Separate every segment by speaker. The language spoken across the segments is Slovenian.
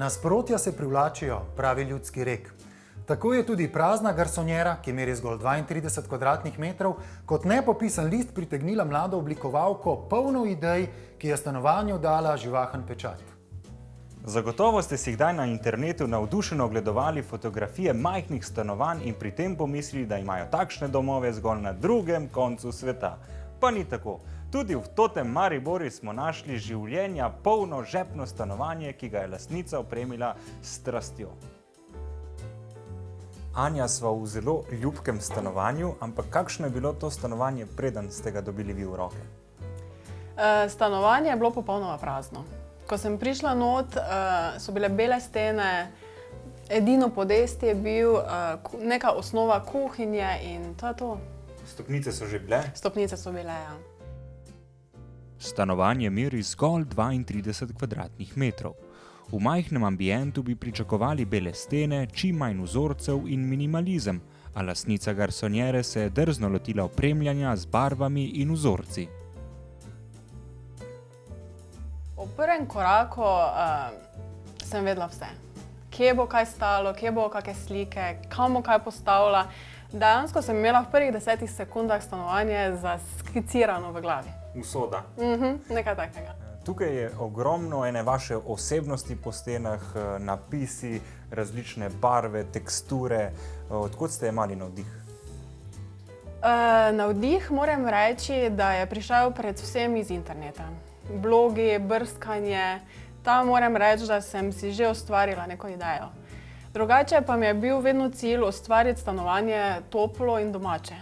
Speaker 1: Nasprotja se privlačijo, pravi ljudski rek. Tako je tudi prazna garsonjera, ki meri zgolj 32 kvadratnih metrov, kot nepopisan list pritegnila mlado oblikovalko, polno idej, ki je stanovanju dala živahen pečat.
Speaker 2: Zagotovo ste si kdaj na internetu navdušeno ogledovali fotografije majhnih stanovanj in pri tem pomislili, da imajo takšne domove zgolj na drugem koncu sveta. Pa ni tako. Tudi v totem Mariboru smo našli življenja polno žepno stanovanje, ki ga je lastnica opremila s strastjo. Anja, sva v zelo ljubkem stanovanju, ampak kakšno je bilo to stanovanje, preden ste ga dobili vi v roke?
Speaker 3: Stanovanje je bilo popolnoma prazno. Ko sem prišla not, so bile bele stene, edino podest je bil neka osnova kuhinje in to je to.
Speaker 2: Stopnice so že bile?
Speaker 3: Stopnice so bile, ja.
Speaker 4: Stanovanje meri zgolj 32 kvadratnih metrov. V majhnem ambientu bi pričakovali bele stene, čim manj vzorcev in minimalizem, a lastnica garsonjere se je drzno lotila opremljanja z barvami in vzorci.
Speaker 3: V prvem koraku sem vedela vse. Kje bo kaj stalo, kje bo kakšne slike, kam bo kaj postavila. Dejansko sem imela v prvih 10 sekundah stanovanje zaskicirano v glavi.
Speaker 2: Usoda.
Speaker 3: Nekaj takega.
Speaker 2: Tukaj je ogromno ene vaše osebnosti po stenah, napisi, različne barve, teksture. Odkot ste jemali navdih?
Speaker 3: Navdih moram reči, da je prišel predvsem iz interneta. Blogi, brskanje, tam moram reči, da sem si že ustvarila neko idejo. Drugače pa mi je bil vedno cilj ustvariti stanovanje toplo in domače.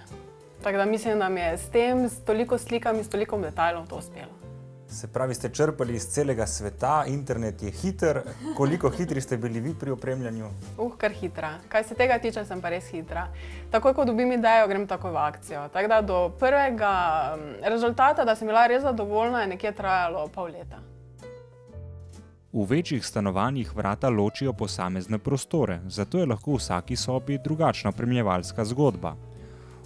Speaker 3: Tako da mislim, da mi je s tem, s toliko slikami, s toliko detajlom to uspelo.
Speaker 2: Se pravi, ste črpali iz celega sveta, internet je hiter. Koliko hitri ste bili vi pri opremljanju?
Speaker 3: Kar hitra. Kaj se tega tiče, sem pa res hitra. Takoj, ko dobim idejo, grem takoj v akcijo. Tako da do prvega rezultata, da sem bila res zadovoljna, je nekje trajalo pol leta.
Speaker 4: V večjih stanovanjih vrata ločijo posamezne prostore, zato je lahko v vsaki sobi drugačna opremljevalska zgodba.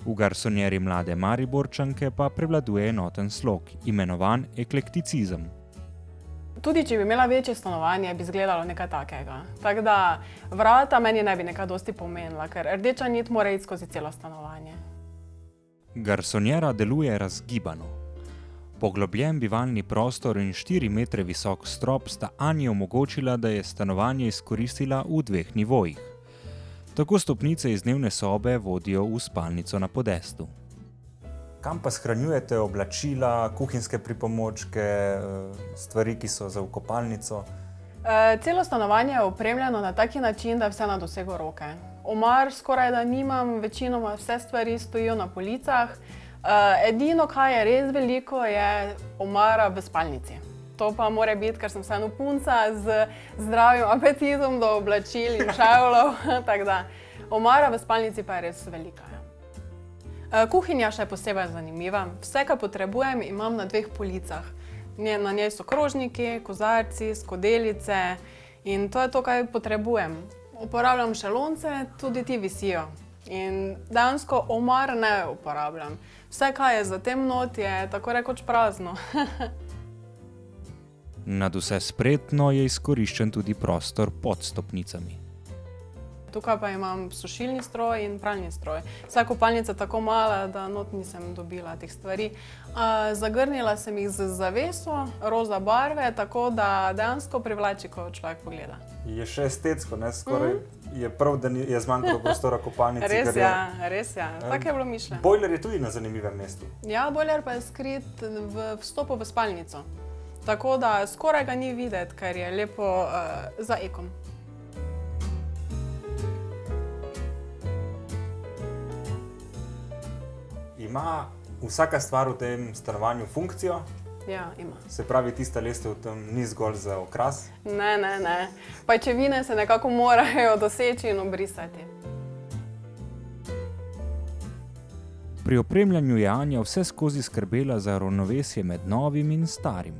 Speaker 4: V garsonjeri mlade Mariborčanke pa prevladuje enoten slog, imenovan eklekticizem.
Speaker 3: Tudi če bi imela večje stanovanje, bi izgledalo nekaj takega. Tako da vrata meni ne bi nekaj dosti pomenila, ker rdeča nit mora iti skozi celo stanovanje.
Speaker 4: Garsonjera deluje razgibano. Poglobljen bivalni prostor in 4 metre visok strop sta Anji omogočila, da je stanovanje izkoristila v 2 nivojih. Tako stopnice iz dnevne sobe vodijo v spalnico na podestu.
Speaker 2: Kam pa shranjujete oblačila, kuhinjske pripomočke, stvari, ki so za v kopalnico?
Speaker 3: Celo stanovanje je opremljeno na taki način, da je vse na dosegu roke. Omar skoraj da nimam, večinoma vse stvari stojijo na policah. Edino, kaj je res veliko, je omara v spalnici. To pa mora biti, ker sem vseeno punca z zdravim apetitom do oblačil in ševljev. Tako da, omara v spalnici pa je res velika. Kuhinja še je posebej zanimiva. Vse, kar potrebujem, imam na 2 policah. Na njej so krožniki, kozarci, skodelice in to je to, kaj potrebujem. Uporabljam še lonce, tudi ti visijo. In dejansko omar ne uporabljam. Vse, kaj je za tem not, je tako rekoč prazno.
Speaker 4: Nadvse spretno je izkoriščen tudi prostor pod stopnicami.
Speaker 3: Tukaj pa imam sušilni stroj in pralni stroj. Vsa kopalnica je tako mala, da not nisem dobila teh stvari. Zagrnila sem jih z zaveso, roza barve, tako da dejansko privlači, ko človek pogleda.
Speaker 2: Je še estetsko, ne? Skoraj je prav, da je zmanjkalo prostora kopalnici.
Speaker 3: Res ja. Tako je bilo mišljeno.
Speaker 2: Bojler je tudi na zanimivem mestu.
Speaker 3: Ja, bojler pa je skrit v vstopu v spalnico. Tako da skoraj ga ni videti, ker je lepo za ekom.
Speaker 2: Ima vsaka stvar v tem stanovanju funkcijo?
Speaker 3: Ja, ima.
Speaker 2: Se pravi, tista lestev tam ni zgolj za okras?
Speaker 3: Ne. Pajčevine se nekako morajo doseči in obrisati.
Speaker 4: Pri opremljanju je Anja vse skozi skrbela za ravnovesje med novim in starim.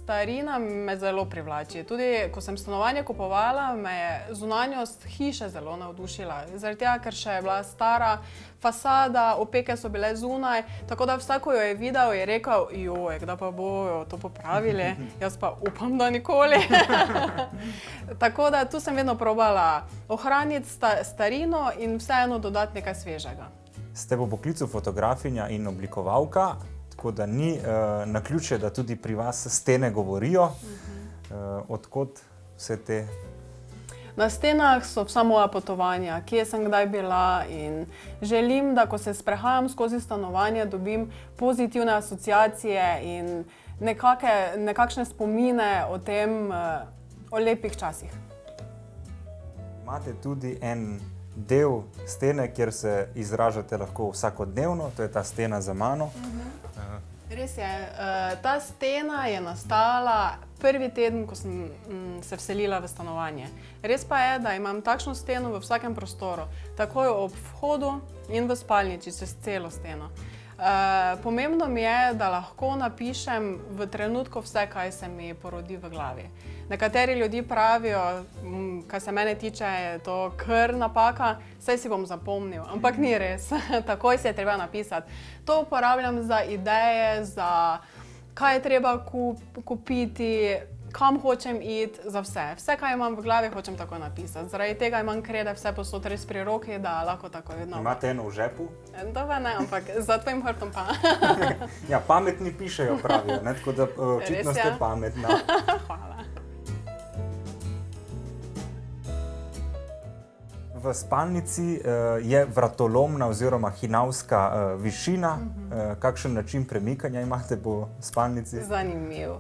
Speaker 3: starina me zelo privlači. Tudi ko sem stanovanje kupovala, me je zunanjost hiše zelo navdušila. Zaradi tega, ker še je bila stara fasada, opeke so bile zunaj, tako da vsak, ko jo je videl, je rekel, joj, kdaj pa bojo to popravili, jaz pa upam, da nikoli. Tako da tu sem vedno probala ohraniti starino in vseeno dodati nekaj svežega.
Speaker 2: Ste po poklicu fotografinja in oblikovalka, tako da ni naključje, da tudi pri vas stene govorijo. Odkot vse te?
Speaker 3: Na stenah so vsa moja potovanja, kje sem kdaj bila in želim, da ko se sprehajam skozi stanovanje, dobim pozitivne asociacije in nekakšne spomine o tem, o lepih časih.
Speaker 2: Imate tudi en del stene, kjer se izražate lahko vsakodnevno, to je ta stena za mano.
Speaker 3: Res je, ta stena je nastala prvi teden, ko sem se vselila v stanovanje. Res pa je, da imam takšno steno v vsakem prostoru, takoj ob vhodu in v spalnici, čez celo steno. Pomembno mi je, da lahko napišem v trenutku vse, kaj se mi porodi v glavi. Nekateri ljudje pravijo, kar se mene tiče, je to kar napaka, saj si bom zapomnil, ampak ni res, takoj se je treba napisati. To uporabljam za ideje, za kaj je treba kupiti, kam hočem iti, za vse. Vse, kaj imam v glavi, hočem tako napisati. Zaradi tega imam krede vse posod res pri roki, da lahko tako vedno.
Speaker 2: Imate eno v žepu?
Speaker 3: To pa ne, ampak za tvojim hrbtom pa.
Speaker 2: Ja, pametni pišejo, pravijo, ne? Tako da očitno ste pametna.
Speaker 3: Hvala.
Speaker 2: V spalnici je vratolomna oziroma hinavska višina. Kakšen način premikanja imate po spalnici?
Speaker 3: Zanimiv.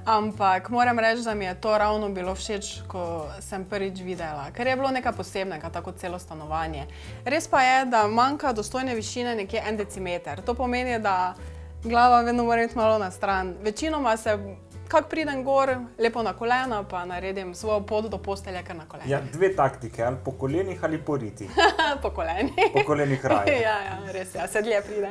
Speaker 3: Ampak moram reči, da mi je to ravno bilo všeč, ko sem prvič videla, ker je bilo nekaj posebnega, tako celo stanovanje. Res pa je, da manjka dostojne višine nekje 1 decimeter. To pomeni, da glava vedno mora iti malo na stran. Večinoma se kak pridem gor, lepo na kolena, pa naredim svojo pot do postelje kar na kolenih.
Speaker 2: Ja, 2 taktike, ali po kolenih ali po riti.
Speaker 3: Po kolenih.
Speaker 2: Po kolenih raje.
Speaker 3: Ja, res je, se dlje pride.